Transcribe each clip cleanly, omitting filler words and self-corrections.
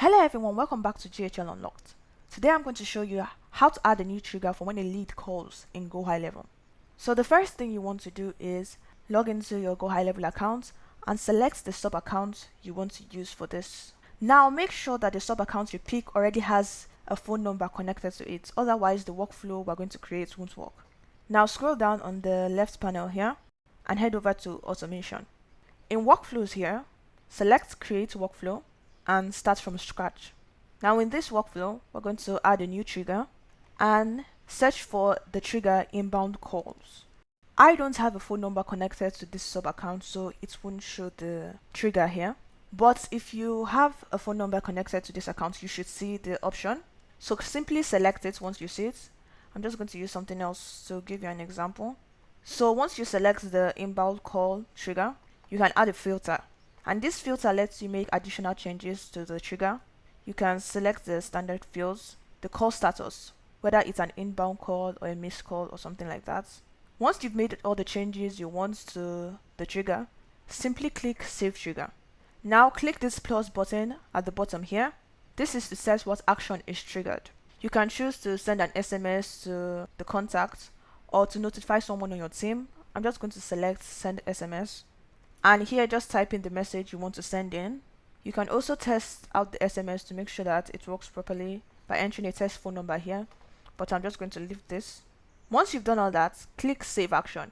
Hello everyone, welcome back to GHL Unlocked. Today I'm going to show you how to add a new trigger for when a lead calls in GoHighLevel. So the first thing you want to do is log into your GoHighLevel account and select the sub account you want to use for this. Now make sure that the sub account you pick already has a phone number connected to it, otherwise the workflow we're going to create won't work. Now scroll down on the left panel here and head over to automation. In workflows here, select create workflow and start from scratch. Now in this workflow, we're going to add a new trigger and search for the trigger inbound calls. I don't have a phone number connected to this sub account, so it won't show the trigger here. But if you have a phone number connected to this account, you should see the option. So simply select it once you see it. I'm just going to use something else to give you an example. So once you select the inbound call trigger, you can add a filter. And this filter lets you make additional changes to the trigger. You can select the standard fields, the call status, whether it's an inbound call or a missed call or something like that. Once you've made all the changes you want to the trigger, simply click Save Trigger. Now click this plus button at the bottom here. This is to set what action is triggered. You can choose to send an SMS to the contact or to notify someone on your team. I'm just going to select Send SMS. And here just type in the message you want to send in. You can also test out the SMS to make sure that it works properly by entering a test phone number here, but I'm just going to leave this. Once you've done all that, click Save Action.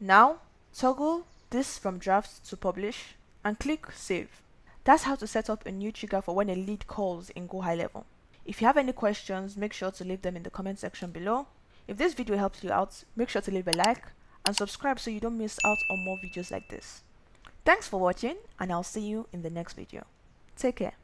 Now toggle this from draft to publish and click Save. That's how to set up a new trigger for when a lead calls in GoHighLevel. If you have any questions, make sure to leave them in the comment section below. If this video helps you out, make sure to leave a like and subscribe so you don't miss out on more videos like this. Thanks for watching, and I'll see you in the next video. Take care.